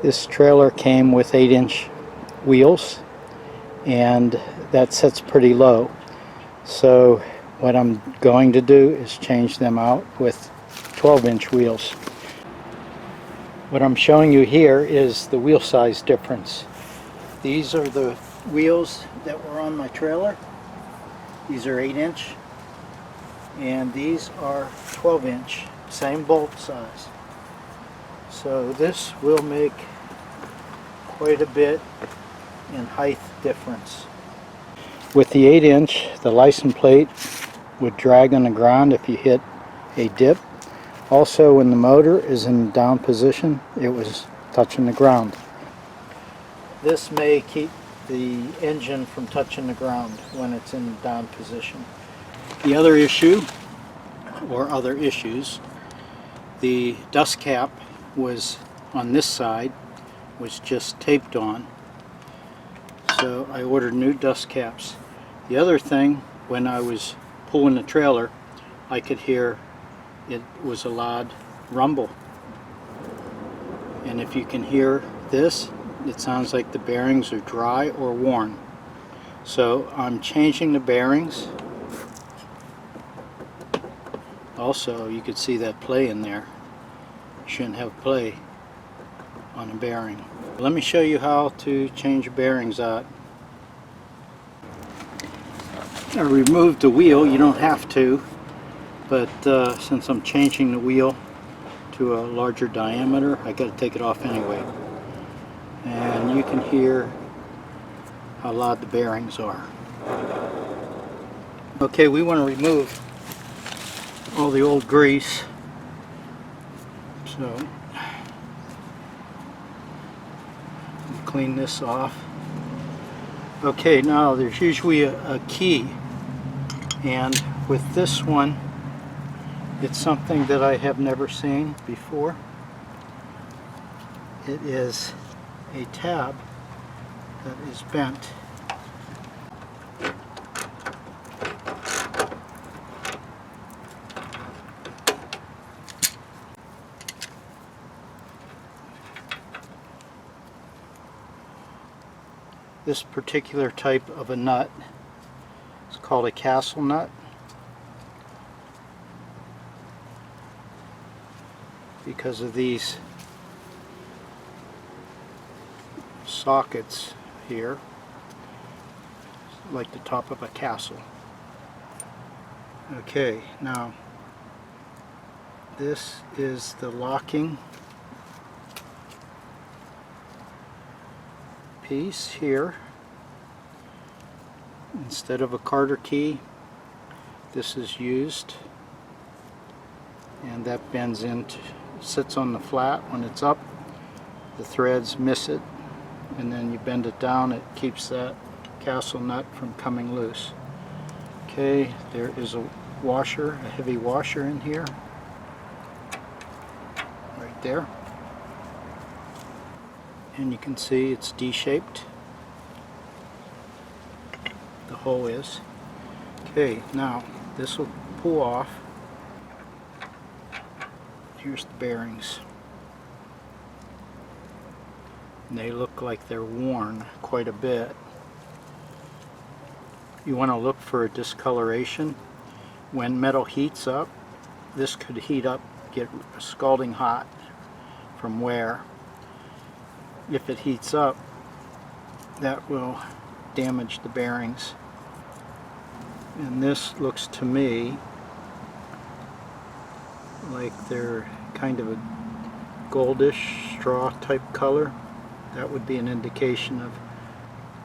This trailer came with 8-inch wheels, and that sets pretty low. So what I'm going to do is change them out with 12-inch wheels. What I'm showing you here is the wheel size difference. These are the wheels that were on my trailer. These are 8-inch, and these are 12-inch, same bolt size. So this will make quite a bit in height difference. With the 8-inch, the license plate would drag on the ground if you hit a dip. Also, when the motor is in down position, it was touching the ground. This may keep the engine from touching the ground when it's in down position. The other issue, or other issues, the dust cap was on this side, was just taped on. So I ordered new dust caps. The other thing, when I was pulling the trailer, I could hear it was a loud rumble. And if you can hear this, it sounds like the bearings are dry or worn. So I'm changing the bearings. Also, you could see that play in there. You shouldn't have play on a bearing. Let me show you how to change bearings out. I removed the wheel. You don't have to, but since I'm changing the wheel to a larger diameter, I got to take it off anyway. And you can hear how loud the bearings are. Okay, we want to remove all the old grease. So clean this off. Okay, now there's usually a key, and with this one, it's something that I have never seen before. It is a tab that is bent. This particular type of a nut is called a castle nut, because of these sockets here, like the top of a castle. Okay, now this is the locking piece here. Instead of a Carter key, this is used, and that bends into, sits on the flat. When it's up, the threads miss it, and then you bend it down, it keeps that castle nut from coming loose. Okay, there is a washer, a heavy washer in here, right there. And you can see it's D-shaped. The hole is. Okay, now this will pull off. Here's the bearings. And they look like they're worn quite a bit. You want to look for a discoloration. When metal heats up, this could heat up, get scalding hot from wear. If it heats up, that will damage the bearings. And this looks to me like they're kind of a goldish straw type color. That would be an indication of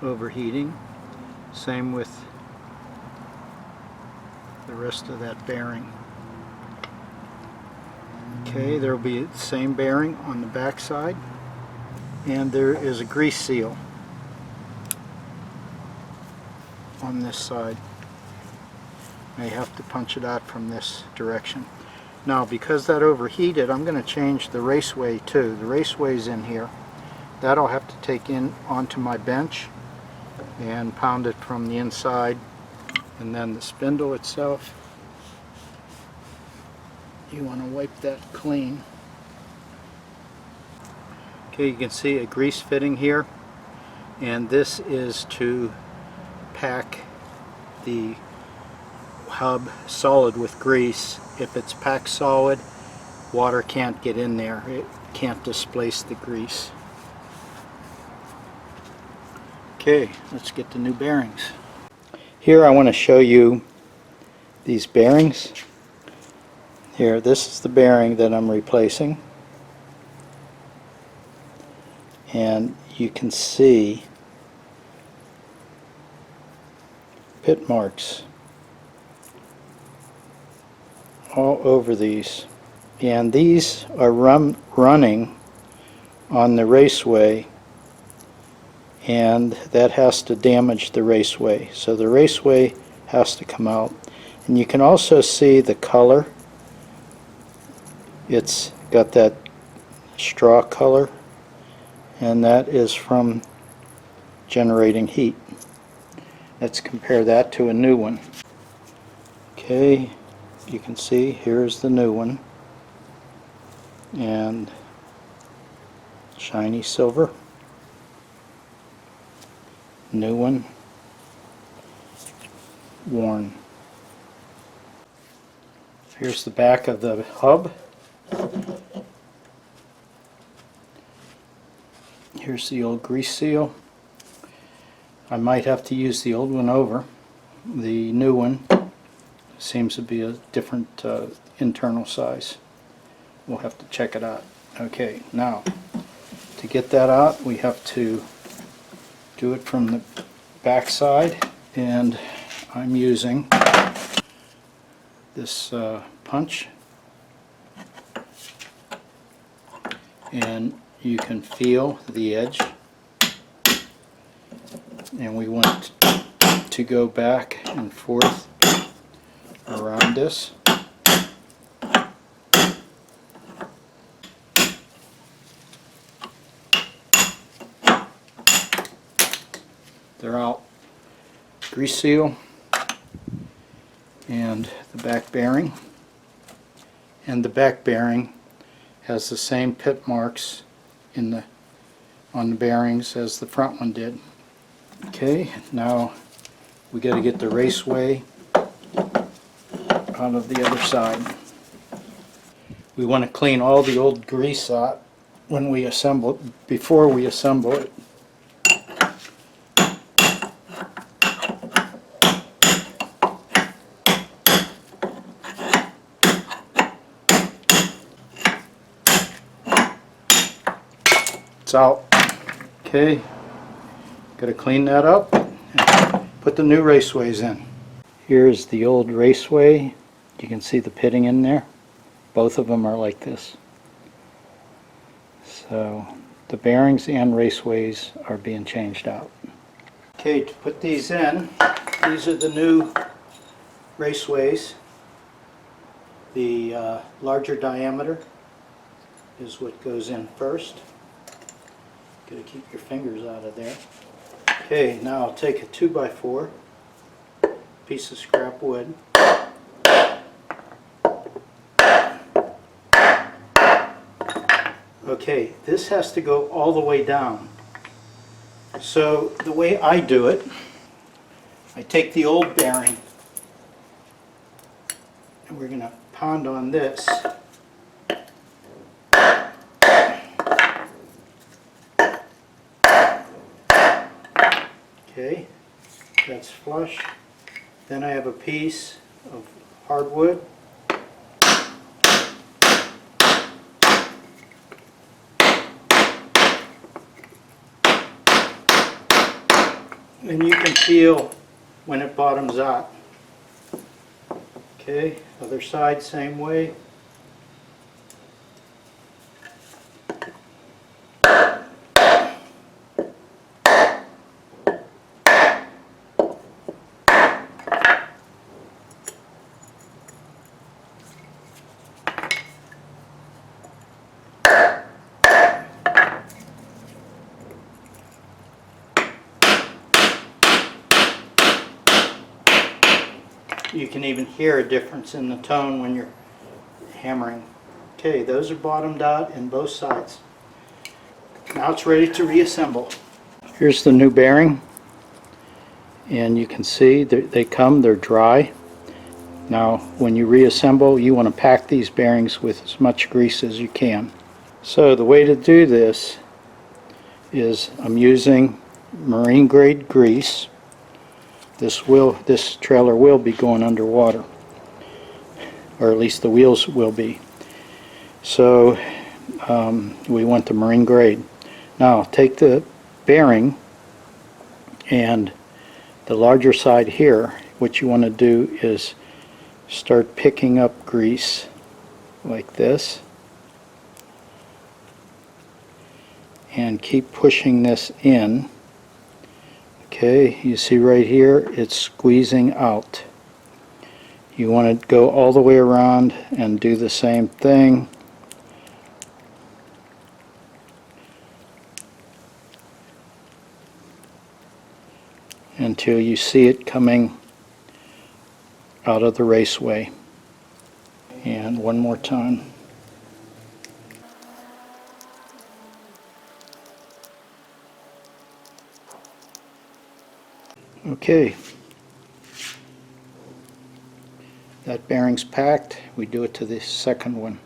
overheating. Same with the rest of that bearing. Okay, there will be the same bearing on the back side. And there is a grease seal on this side. May have to punch it out from this direction. Now, because that overheated, I'm going to change the raceway too. The raceway's in here. That I'll have to take in onto my bench and pound it from the inside. And then the spindle itself, you want to wipe that clean. Okay, you can see a grease fitting here, and this is to pack the hub solid with grease. If it's packed solid, water can't get in there. It can't displace the grease. Okay, let's get the new bearings. Here I want to show you these bearings. Here, this is the bearing that I'm replacing. And you can see pit marks all over these. And these are running on the raceway, and that has to damage the raceway. So the raceway has to come out. And you can also see the color. It's got that straw color, and that is from generating heat. Let's compare that to a new one. Okay, you can see here's the new one, and shiny silver. New one, worn. Here's the back of the hub. Here's the old grease seal. I might have to use the old one over. The new one seems to be a different internal size. We'll have to check it out. Okay, now to get that out, we have to do it from the back side, and I'm using this punch, and you can feel the edge, and we want to go back and forth around this. They're out. Grease seal and the back bearing. And the back bearing has the same pit marks on the bearings as the front one did. Okay, now we got to get the raceway out of the other side. We want to clean all the old grease out when we assemble it, before we assemble it. It's out. Okay, got to clean that up and put the new raceways in. Here's the old raceway. You can see the pitting in there. Both of them are like this. So the bearings and raceways are being changed out. Okay, to put these in, these are the new raceways. The larger diameter is what goes in first. Got to keep your fingers out of there. Okay, now I'll take a 2x4 piece of scrap wood. Okay, this has to go all the way down. So the way I do it, I take the old bearing and we're going to pound on this. Okay, that's flush. Then I have a piece of hardwood. And you can feel when it bottoms out. Okay, other side same way. You can even hear a difference in the tone when you're hammering. Okay, those are bottomed out in both sides. Now it's ready to reassemble. Here's the new bearing, and you can see they're dry. Now when you reassemble, you want to pack these bearings with as much grease as you can. So the way to do this is I'm using marine grade grease. This trailer will be going underwater, or at least the wheels will be. So we want the marine grade. Now take the bearing and the larger side here. What you want to do is start picking up grease like this and keep pushing this in. Okay, you see right here it's squeezing out. You want to go all the way around and do the same thing. Until you see it coming out of the raceway. And one more time. Okay, that bearing's packed. We do it to the second one.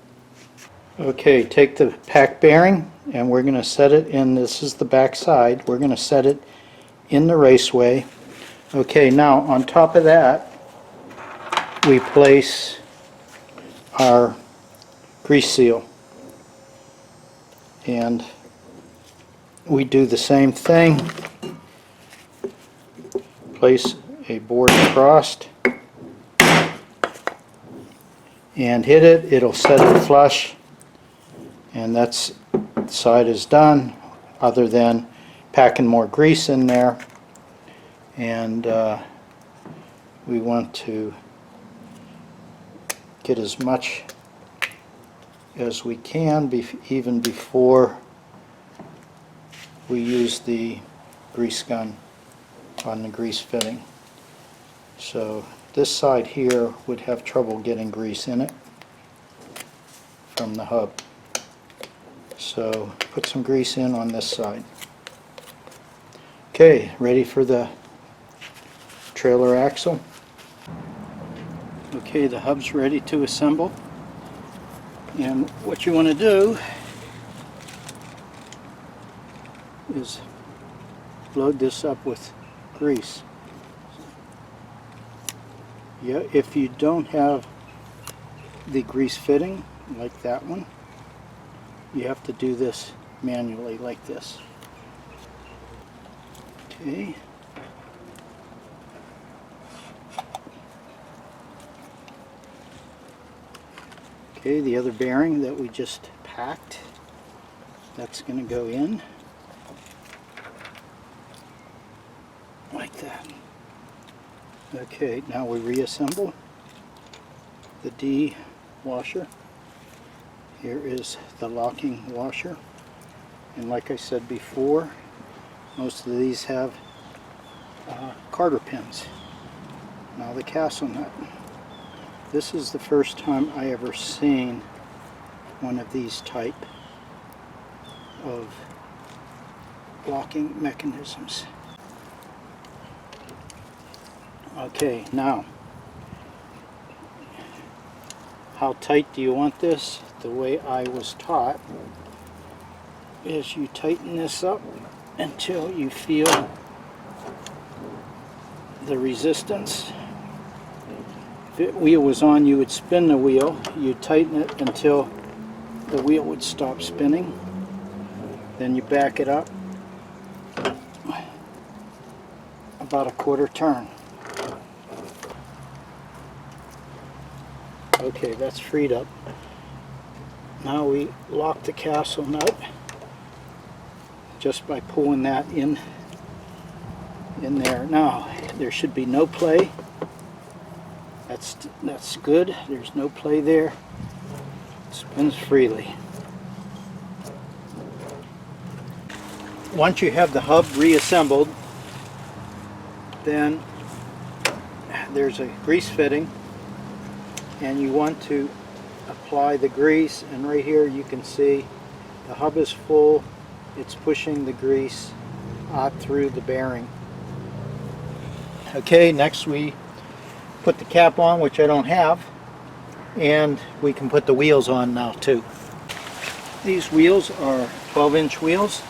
Okay, take the pack bearing and we're going to set it in, this is the back side, we're going to set it in the raceway. Okay, now on top of that we place our grease seal, and we do the same thing. Place a board across and hit it. It'll set it flush, and that's the side is done, other than packing more grease in there. And we want to get as much as we can even before we use the grease gun on the grease fitting. So this side here would have trouble getting grease in it from the hub. So put some grease in on this side. Okay, ready for the trailer axle. Okay, the hub's ready to assemble. And what you want to do is load this up with grease. Yeah, if you don't have the grease fitting like that one, you have to do this manually like this. Okay. Okay, the other bearing that we just packed, that's going to go in like that. Okay, now we reassemble the D washer. Here is the locking washer, and like I said before, most of these have Carter pins. Now the castle nut. This is the first time I ever seen one of these type of locking mechanisms. Okay, now how tight do you want this? The way I was taught is you tighten this up until you feel the resistance. If the wheel was on, you would spin the wheel. You'd tighten it until the wheel would stop spinning. Then you back it up about a quarter turn. Okay, that's freed up. Now we lock the castle nut just by pulling that in there. Now there should be no play. That's good. There's no play there. It spins freely. Once you have the hub reassembled, then there's a grease fitting, and you want to apply the grease, and right here you can see the hub is full it's pushing the grease out through the bearing. Okay, next we put the cap on, which I don't have, and we can put the wheels on now too. These wheels are 12-inch wheels.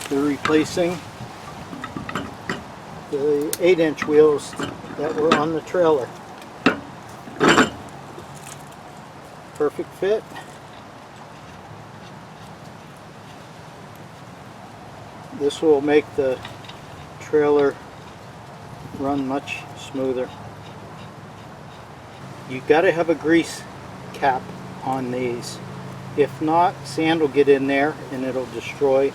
They're replacing the 8-inch wheels that were on the trailer. Perfect fit. This will make the trailer run much smoother. You've got to have a grease cap on these. If not, sand will get in there and it'll destroy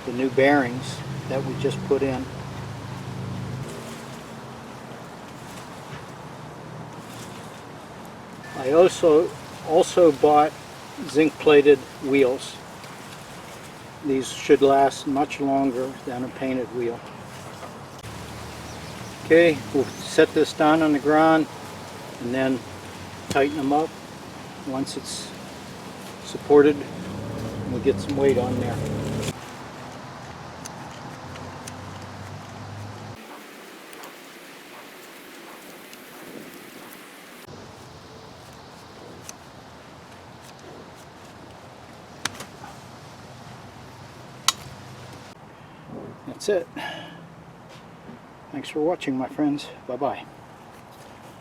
the new bearings that we just put in. I also bought zinc plated wheels. These should last much longer than a painted wheel. Okay, we'll set this down on the ground and then tighten them up. Once it's supported, we'll get some weight on there. That's it. Thanks for watching, my friends. Bye-bye.